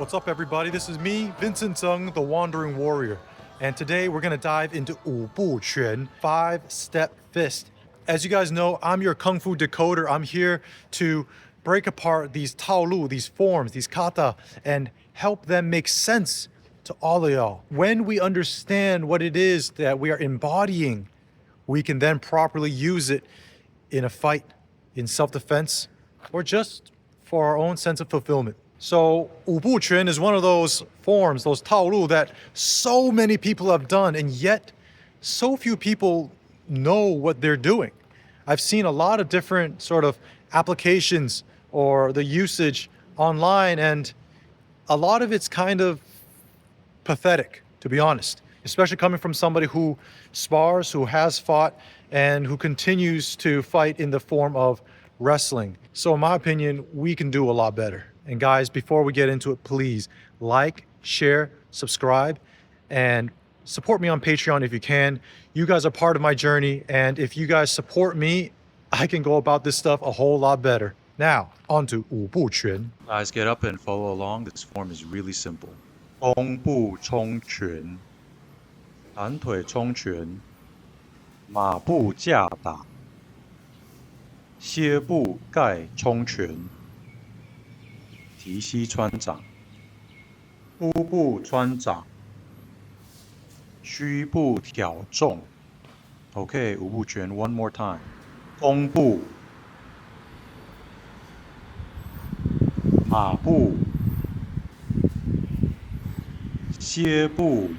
What's up, everybody? This is me, Vincent Tseng, the Wandering Warrior. And today we're going to dive into Wǔ Bù Quán, 5-step fist. As you guys know, I'm your Kung Fu decoder. I'm here to break apart these Taolu, these forms, these kata, and help them make sense to all of y'all. When we understand what it is that we are embodying, we can then properly use it in a fight, in self-defense, or just for our own sense of fulfillment. So Wǔ Bù Quán is one of those forms, those Taolu, that so many people have done, and yet so few people know what they're doing. I've seen a lot of different sort of applications or the usage online, and a lot of it's kind of pathetic, to be honest, especially coming from somebody who spars, who has fought, and who continues to fight in the form of wrestling. So in my opinion, we can do a lot better. And guys, before we get into it, please like, share, subscribe, and support me on Patreon if you can. You guys are part of my journey, and if you guys support me, I can go about this stuff a whole lot better. Now, on to Wǔ Bù Quán. Guys, get up and follow along. This form is really simple. 弓步冲拳，弹腿冲拳，马步架打，歇步盖冲拳，提膝穿掌，呼步穿掌，虚步挑重。Okay, 五步拳 one more time. 弓步，马步，歇步，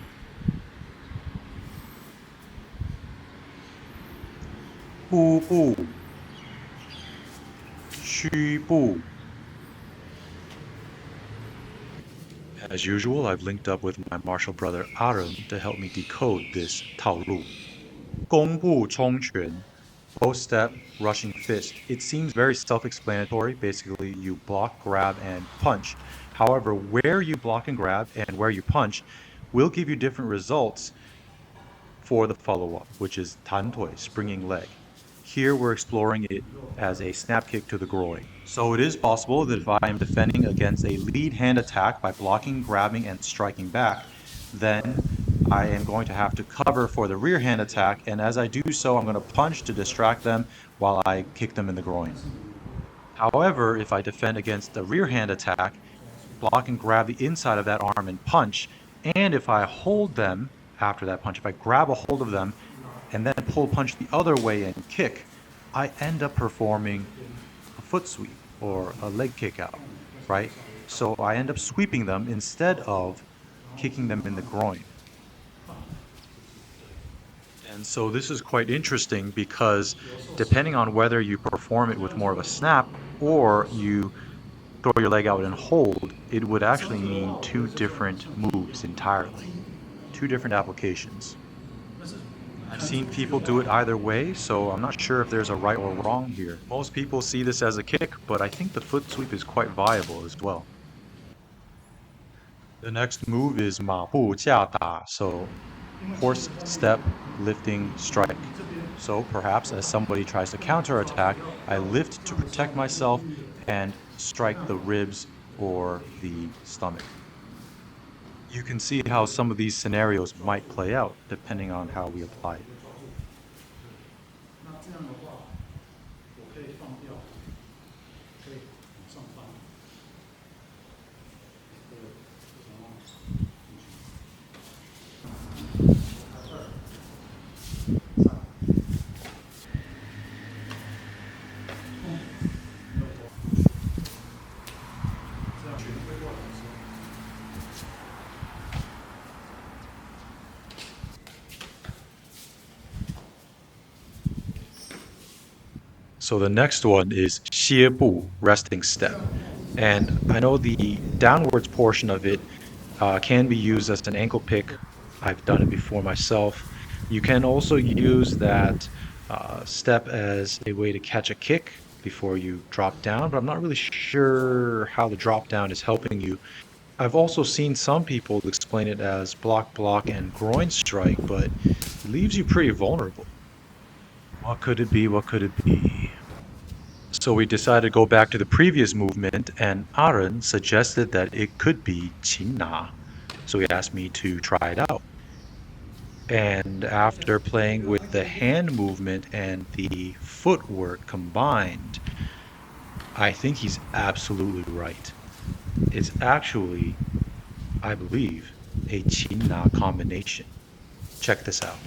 呼步，虚步。As usual, I've linked up with my martial brother Aaron to help me decode this Taolu. 弓步冲拳, both step, rushing fist. It seems very self-explanatory. Basically, you block, grab, and punch. However, where you block and grab and where you punch will give you different results for the follow-up, which is Tan Tui, springing leg. Here we're exploring it as a snap kick to the groin. So it is possible that if I am defending against a lead hand attack by blocking, grabbing, and striking back, then I am going to have to cover for the rear hand attack, and as I do so, I'm going to punch to distract them while I kick them in the groin. However, if I defend against the rear hand attack, block and grab the inside of that arm and punch, and if I hold them after that punch, if I grab a hold of them and then pull punch the other way and kick, I end up performing a foot sweep or a leg kick out, right? So I end up sweeping them instead of kicking them in the groin. And so this is quite interesting because depending on whether you perform it with more of a snap or you throw your leg out and hold, it would actually mean two different moves entirely, two different applications. I've seen people do it either way, so I'm not sure if there's a right or wrong here. Most people see this as a kick, but I think the foot sweep is quite viable as well. The next move is 马步架打, so horse step, lifting, strike. So perhaps as somebody tries to counterattack, I lift to protect myself and strike the ribs or the stomach. You can see how some of these scenarios might play out depending on how we apply it. So the next one is 歇步, resting step. And I know the downwards portion of it can be used as an ankle pick. I've done it before myself. You can also use that step as a way to catch a kick before you drop down, but I'm not really sure how the drop down is helping you. I've also seen some people explain it as block, block, and groin strike, but it leaves you pretty vulnerable. What could it be? What could it be? So we decided to go back to the previous movement, and Aren suggested that it could be qin na. So he asked me to try it out. And after playing with the hand movement and the footwork combined, I think he's absolutely right. It's actually, I believe, a qin na combination. Check this out.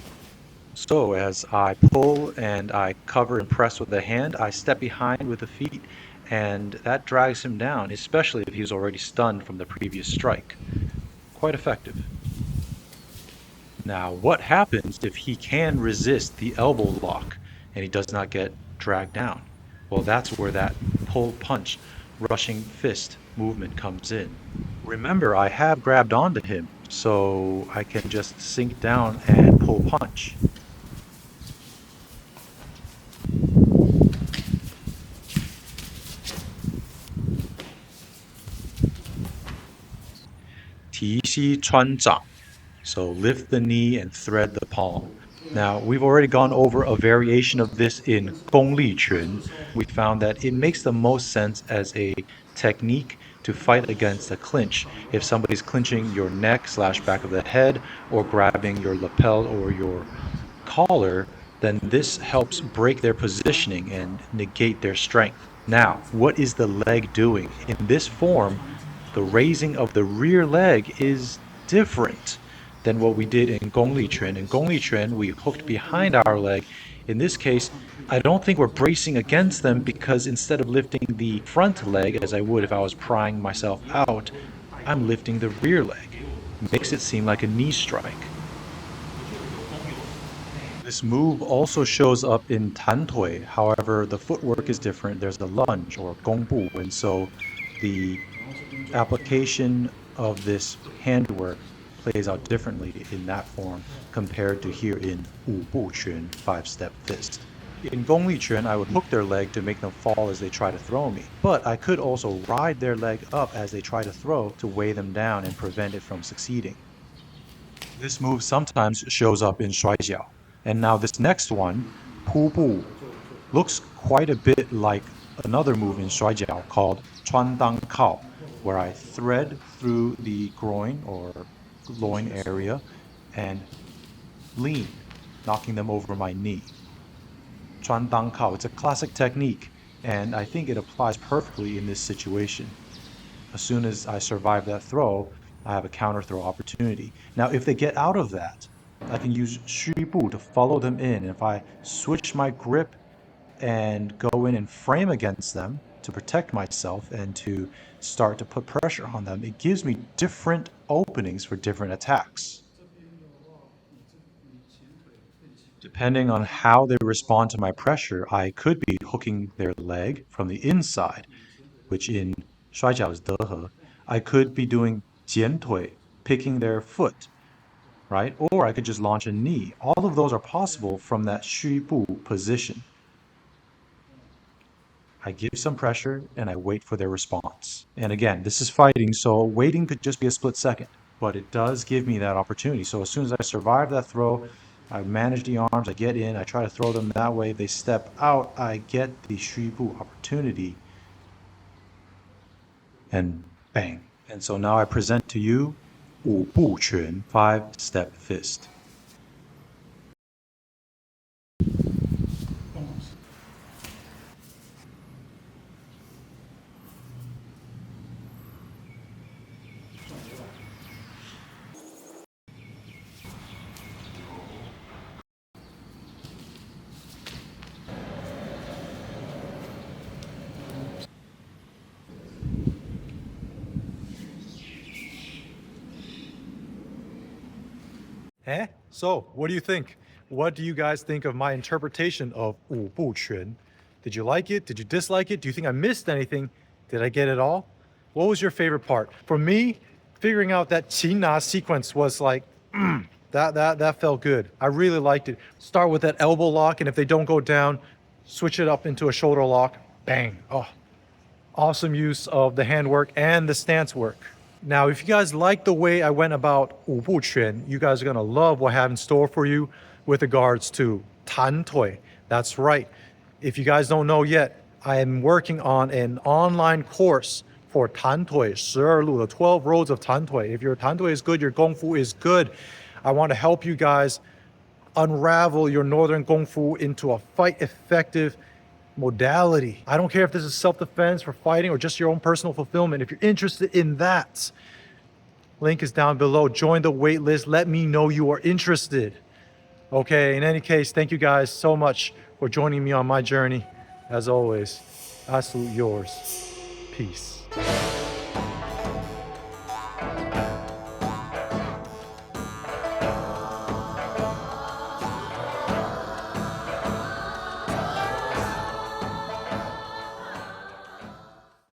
So as I pull and I cover and press with the hand, I step behind with the feet, and that drags him down, especially if he's already stunned from the previous strike. Quite effective. Now, what happens if he can resist the elbow lock and he does not get dragged down? Well, that's where that pull punch, rushing fist movement comes in. Remember, I have grabbed onto him, so I can just sink down and pull punch. TiXi Pū. So lift the knee and thread the palm. Now, we've already gone over a variation of this in Gōng Quan. We found that it makes the most sense as a technique to fight against a clinch. If somebody's clinching your neck / back of the head or grabbing your lapel or your collar, then this helps break their positioning and negate their strength. Now, what is the leg doing? In this form, the raising of the rear leg is different than what we did in Gōng Quan. In Gōng Quan, we hooked behind our leg. In this case, I don't think we're bracing against them because instead of lifting the front leg as I would if I was prying myself out, I'm lifting the rear leg. Makes it seem like a knee strike. This move also shows up in Tan Tui. However, the footwork is different. There's a lunge or Gōng Bu, and so the application of this handwork plays out differently in that form compared to here in Wǔ Bù Quán, 5-step fist. In Gōng Quan, I would hook their leg to make them fall as they try to throw me, but I could also ride their leg up as they try to throw to weigh them down and prevent it from succeeding. This move sometimes shows up in Shuaijiao. And now this next one, Pu Bu, looks quite a bit like another move in Shuaijiao called Chuan Dang Kao, where I thread through the groin or loin area and lean, knocking them over my knee. Chuan Dang Kao, it's a classic technique, and I think it applies perfectly in this situation. As soon as I survive that throw, I have a counter throw opportunity. Now, if they get out of that, I can use Shui Bu to follow them in. And if I switch my grip and go in and frame against them to protect myself and to start to put pressure on them, it gives me different openings for different attacks. Depending on how they respond to my pressure, I could be hooking their leg from the inside, which in Shuaijiao is dehe. I could be doing jian tui, picking their foot, right? Or I could just launch a knee. All of those are possible from that Shui Bu position. I give some pressure and I wait for their response. And again, this is fighting, so waiting could just be a split second, but it does give me that opportunity. So as soon as I survive that throw, I manage the arms, I get in, I try to throw them that way. If they step out, I get the Shui Bu opportunity. And bang. And so now I present to you Wǔ Bù Quán, 5-step fist. So, what do you think? What do you guys think of my interpretation of Wǔ Bù Quán? Did you like it? Did you dislike it? Do you think I missed anything? Did I get it all? What was your favorite part? For me, figuring out that qin na sequence was like, that felt good. I really liked it. Start with that elbow lock, and if they don't go down, switch it up into a shoulder lock. Bang. Oh, awesome use of the handwork and the stance work. Now, if you guys like the way I went about Wǔ Bù Quán, you guys are going to love what I have in store for you with regards to Tan Tui. That's right. If you guys don't know yet, I am working on an online course for Tan Tui, 12路, the 12 roads of Tan Tui. If your Tan Tui is good, your Gōng Fu is good. I want to help you guys unravel your Northern Gōng Fu into a fight effective modality. I don't care if this is self-defense for fighting or just your own personal fulfillment. If you're interested in that, link is down below. Join the wait list. Let me know you are interested. Okay, in any case, thank you guys so much for joining me on my journey. As always, I salute yours. Peace.